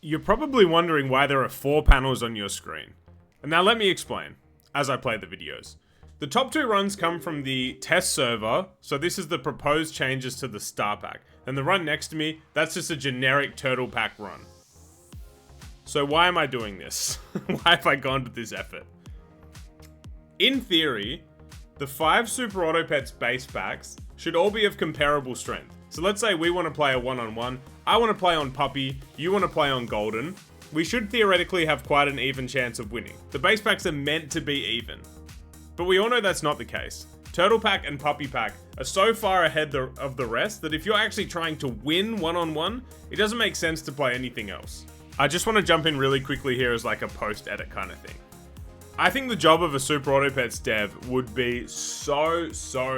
You're probably wondering why there are 4 panels on your screen. And now let me explain as I play the videos. The top 2 runs come from the test server, so this is the proposed changes to the star pack. And the run next to me, that's just a generic turtle pack run. So why am I doing this? Why have I gone to this effort? In theory, the 5 Super Auto Pets base packs should all be of comparable strength. So let's say we want to play a one-on-one, I want to play on Puppy, you want to play on Golden. We should theoretically have quite an even chance of winning. The base packs are meant to be even. But we all know that's not the case. Turtle Pack and Puppy Pack are so far ahead of the rest that if you're actually trying to win one-on-one, it doesn't make sense to play anything else. I just want to jump in really quickly here as like a post-edit kind of thing. I think the job of a Super Auto Pets dev would be so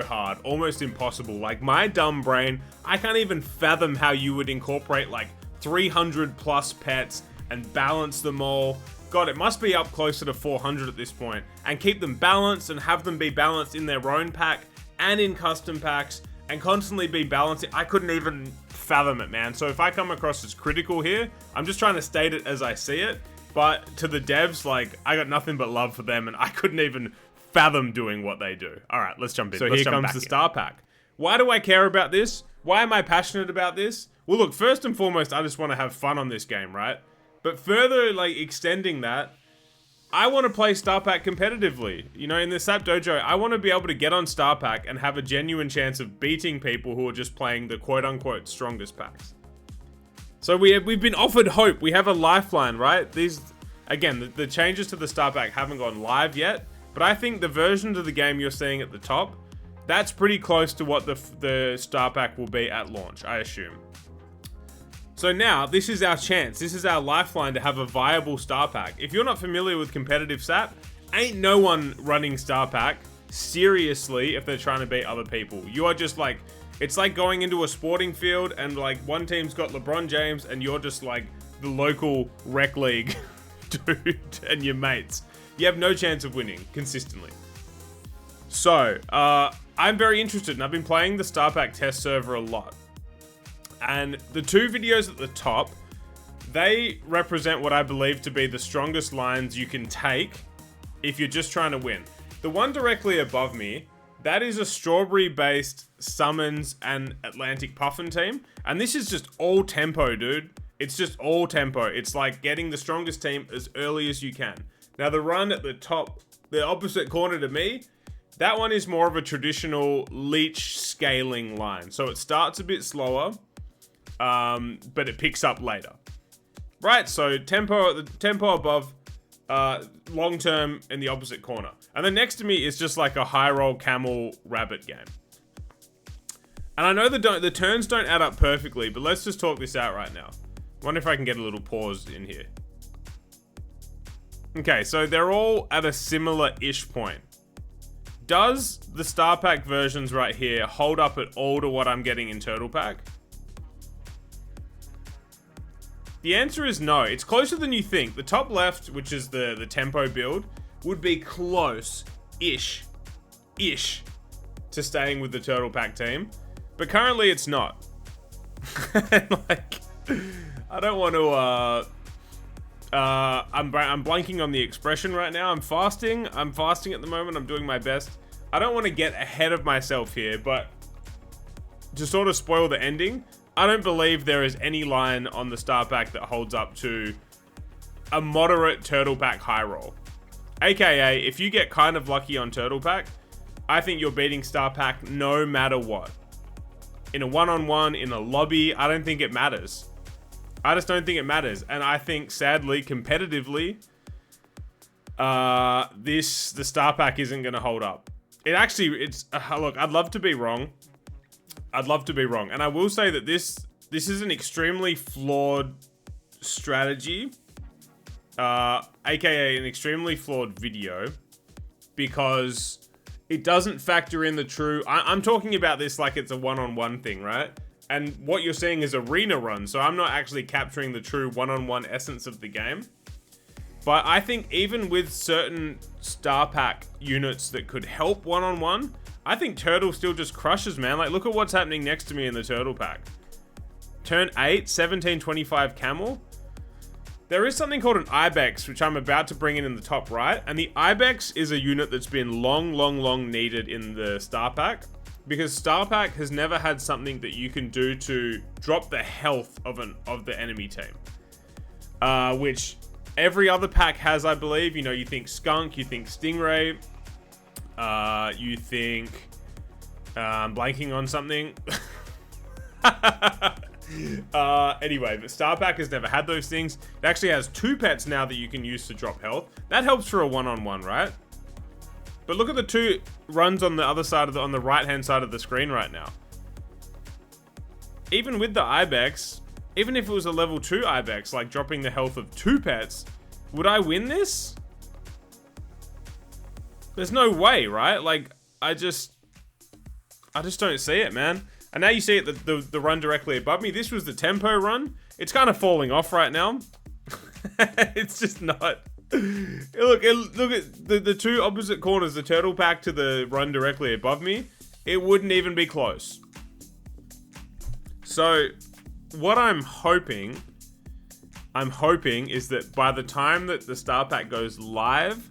hard, almost impossible. Like my dumb brain, I can't even fathom how you would incorporate like 300 plus pets and balance them all. God, it must be up closer to 400 at this point, and keep them balanced and have them be balanced in their own pack and in custom packs and constantly be balanced. I couldn't even fathom it, man. So if I come across as critical here, I'm just trying to state it as I see it. But to the devs, like, I got nothing but love for them, and I couldn't even fathom doing what they do. All right, let's jump in. So here comes the star pack. Why do I care about this? Why am I passionate about this? Well, look, first and foremost, I just want to have fun on this game, right? But further, like, extending that, I want to play Star Pack competitively. You know, in the SAP Dojo, I want to be able to get on Star Pack and have a genuine chance of beating people who are just playing the quote-unquote strongest packs. So we've been offered hope. We have a lifeline, right? These, again, the changes to the Star Pack haven't gone live yet, but I think the version of the game you're seeing at the top, that's pretty close to what the Star Pack will be at launch, I assume. So now, this is our chance. This is our lifeline to have a viable Star Pack. If you're not familiar with competitive SAP, ain't no one running Star Pack seriously if they're trying to beat other people. You are just like, it's like going into a sporting field and like one team's got LeBron James and you're just like the local rec league dude and your mates. You have no chance of winning consistently. So, I'm very interested, and I've been playing the Star Pack test server a lot. And the 2 videos at the top, they represent what I believe to be the strongest lines you can take if you're just trying to win. The one directly above me, that is a strawberry-based Summons and Atlantic Puffin team. And this is just all tempo, dude. It's just all tempo. It's like getting the strongest team as early as you can. Now, the run at the top, the opposite corner to me, that one is more of a traditional leech scaling line. So it starts a bit slower, but it picks up later. Right, so tempo above, long term in the opposite corner. And then next to me is just like a high roll camel rabbit game. And I know the turns don't add up perfectly, but let's just talk this out right now. Wonder if I can get a little pause in here. Okay, so they're all at a similar-ish point. Does the Star Pack versions right here hold up at all to what I'm getting in Turtle Pack? The answer is no. It's closer than you think. The top left, which is the tempo build, would be close-ish to staying with the Turtle Pack team. But currently it's not. Like, I don't want to, I'm blanking on the expression right now. I'm fasting at the moment. I'm doing my best. I don't want to get ahead of myself here, but to sort of spoil the ending, I don't believe there is any line on the Star Pack that holds up to a moderate Turtle Pack high roll. AKA, if you get kind of lucky on Turtle Pack, I think you're beating Star Pack no matter what. In a one-on-one, in a lobby, I don't think it matters. I just don't think it matters. And I think, sadly, competitively, the Star Pack isn't going to hold up. Look, I'd love to be wrong. And I will say that this is an extremely flawed strategy, aka an extremely flawed video, because it doesn't factor in the true... I'm talking about this like it's a one-on-one thing, right? And what you're seeing is arena run, so I'm not actually capturing the true one-on-one essence of the game. But I think even with certain Star Pack units that could help one-on-one, I think Turtle still just crushes, man. Like, look at what's happening next to me in the Turtle Pack. Turn 8, 1725 Camel. There is something called an Ibex, which I'm about to bring in the top right. And the Ibex is a unit that's been long needed in the Star Pack. Because Star Pack has never had something that you can do to drop the health of the enemy team. Which every other pack has, I believe. You know, you think Skunk, you think Stingray. You think... blanking on something. Anyway, the Star Pack has never had those things. It actually has 2 pets now that you can use to drop health. That helps for a one-on-one, right? But look at the 2 runs on the other side of on the right-hand side of the screen right now. Even with the Ibex, even if it was a level 2 Ibex, like dropping the health of 2 pets, would I win this? There's no way, right? Like, I just don't see it, man. And now you see it, the run directly above me. This was the tempo run. It's kind of falling off right now. It's just not. Look at the 2 opposite corners, the turtle pack to the run directly above me. It wouldn't even be close. So, what I'm hoping is that by the time that the Star Pack goes live,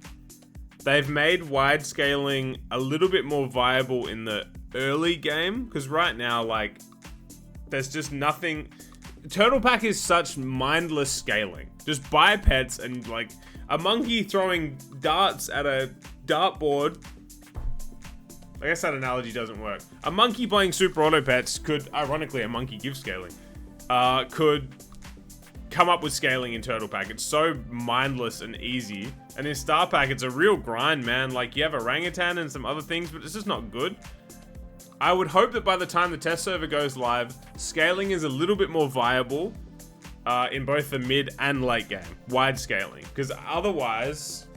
they've made wide scaling a little bit more viable in the early game, because right now, like, there's just nothing. Turtle Pack is such mindless scaling. Just buy pets and, like, a monkey throwing darts at a dartboard. I guess that analogy doesn't work. A monkey playing Super Auto Pets could, ironically, a monkey gives scaling, could come up with scaling in Turtle Pack. It's so mindless and easy. And in Star Pack, it's a real grind, man. Like, you have orangutan and some other things, but it's just not good. I would hope that by the time the test server goes live, scaling is a little bit more viable in both the mid and late game. Wide scaling. Because otherwise,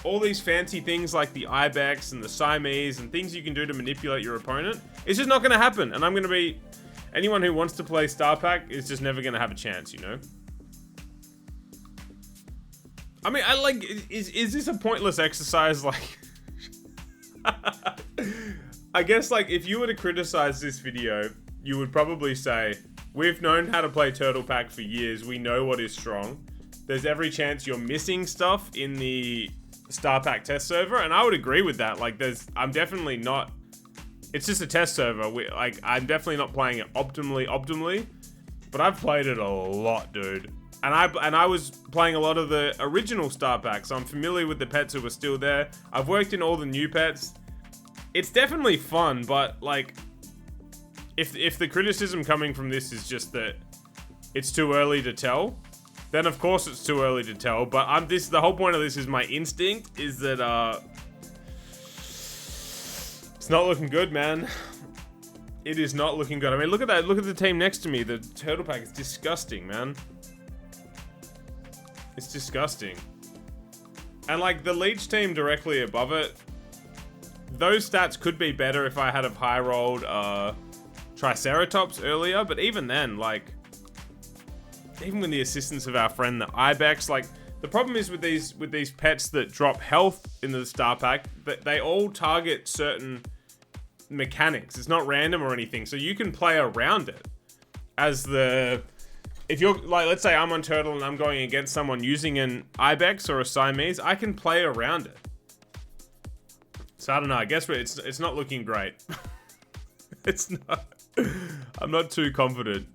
all these fancy things like the Ibex and the Siamese and things you can do to manipulate your opponent, it's just not going to happen. And I'm going to be... Anyone who wants to play Star Pack is just never going to have a chance, you know? I mean, is this a pointless exercise? Like... I guess, like, if you were to criticize this video, you would probably say, we've known how to play Turtle Pack for years. We know what is strong. There's every chance you're missing stuff in the Star Pack test server. And I would agree with that. Like, I'm definitely not... It's just a test server. I'm definitely not playing it optimally. But I've played it a lot, dude. And I was playing a lot of the original Star Pack, so I'm familiar with the pets who were still there. I've worked in all the new pets. It's definitely fun, but, like, if the criticism coming from this is just that it's too early to tell, then of course it's too early to tell. But the whole point of this is my instinct is that it's not looking good, man. It is not looking good. I mean, look at that. Look at the team next to me. The Turtle Pack is disgusting, man. It's disgusting. And, like, the Leech team directly above it, those stats could be better if I had have high rolled Triceratops earlier, but even then, like, even with the assistance of our friend the Ibex, like, the problem is with these pets that drop health in the Star Pack, that they all target certain mechanics. It's not random or anything, so you can play around it. If you're, like, let's say I'm on Turtle and I'm going against someone using an Ibex or a Siamese, I can play around it. So I don't know, I guess it's not looking great. It's not. I'm not too confident.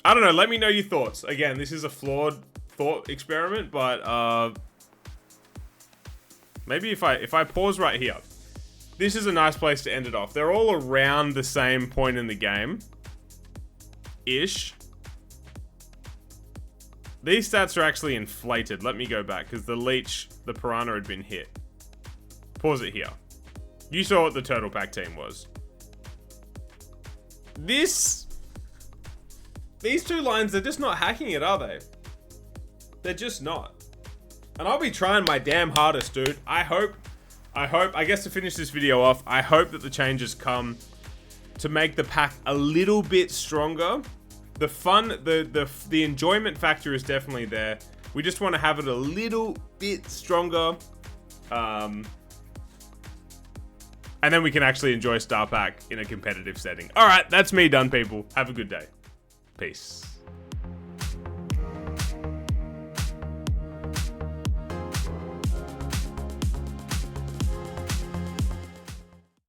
I don't know, let me know your thoughts. Again, this is a flawed thought experiment, but maybe if I pause right here, this is a nice place to end it off. They're all around the same point in the game. Ish. These stats are actually inflated. Let me go back, because the Leech, the Piranha had been hit. Pause it here. You saw what the Turtle Pack team was. These 2 lines, they're just not hacking it, are they? They're just not. And I'll be trying my damn hardest, dude. I hope, I guess to finish this video off, I hope that the changes come to make the pack a little bit stronger. The fun, the enjoyment factor is definitely there. We just want to have it a little bit stronger. And then we can actually enjoy Star Pack in a competitive setting. Alright, that's me done, people. Have a good day. Peace.